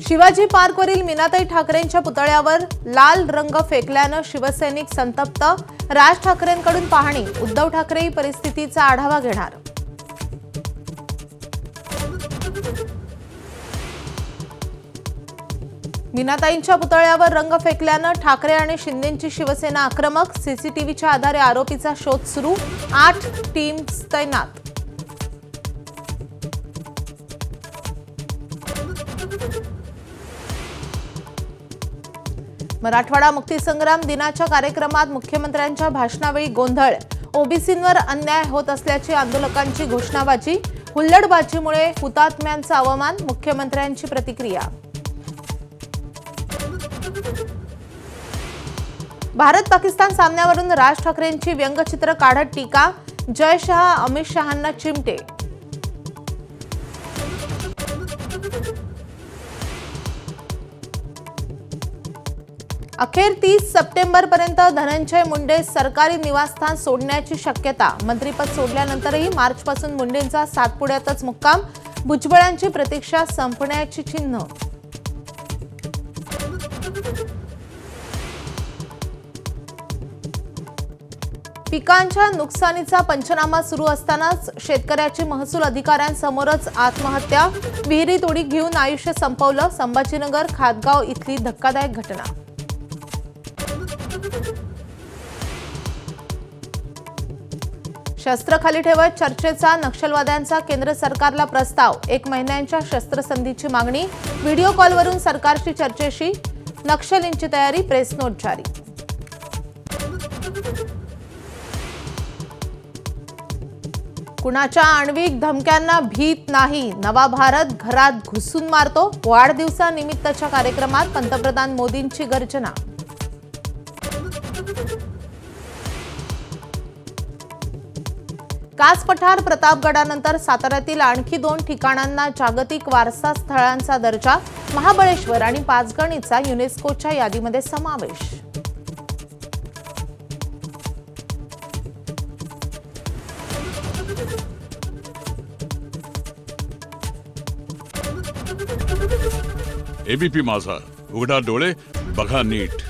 शिवाजी पार्कवरील मीनाताई ठाकरेंच्या पुतळ्यावर लाल रंग फेकल्यानं शिवसैनिक संतप्त। राज ठाकरेंकडून पाहणी। उद्धव ठाकरे परिस्थितीचा आढावा घेणार। मीनाताईंच्या पुतळ्यावर रंग फेकल्यानं ठाकरे आणि शिंदेंची शिवसेना आक्रमक। सीसीटीव्हीच्या आधारे आरोपीचा शोध सुरू। 8 टीम्स तैनात। मराठवाडा मुक्तीसंग्राम दिनाच्या कार्यक्रमात मुख्यमंत्र्यांच्या भाषणावेळी गोंधळ। ओबीसींवर अन्याय होत असल्याची आंदोलकांची घोषणाबाजी। हुल्लडबाजीमुळे हुतात्म्यांचा अवमान। मुख्यमंत्र्यांची प्रतिक्रिया। भारत पाकिस्तान सामन्यावरून राज ठाकरेंची व्यंगचित्र काढत टीका। जय शहा अमित शहांना चिमटे। अखेर 30 सप्टेंबरपर्यंत धनंजय मुंडे सरकारी निवासस्थान सोडण्याची शक्यता। मंत्रिपद सोडल्यानंतरही मार्चपासून मुंडेंचा सातपुड्यातच मुक्काम। भुजबळांची प्रतीक्षा संपण्याची चिन्ह। पिकांच्या नुकसानीचा पंचनामा सुरू असतानाच शेतकऱ्याची महसूल अधिकाऱ्यांसमोरच आत्महत्या। विहिरीत उडी घेऊन आयुष्य संपवलं। संभाजीनगर खातगाव इथली धक्कादायक घटना। शस्त्र खाली ठेवत चर्चेचा नक्षलवाद्यांचा केंद्र सरकारला प्रस्ताव। 1 महिन्यांच्या शस्त्रसंधीची मागणी। व्हिडिओ कॉलवरून सरकारशी चर्चेशी। नक्षलींची तयारी। प्रेस नोट जारी। कुणाच्या आण्विक धमक्यांना भीत नाही। नवा भारत घरात घुसून मारतो। वाढदिवसानिमित्तच्या कार्यक्रमात पंतप्रधान मोदींची गर्जना। कास पठार प्रतापगडानंतर साताऱ्यातील आणखी 2 ठिकाणांना जागतिक वारसा स्थळांचा दर्जा। महाबळेश्वर आणि पाचगणीचा युनेस्कोच्या यादीमध्ये समावेश। एबीपी माझा, उघडा डोळे बघा नीट।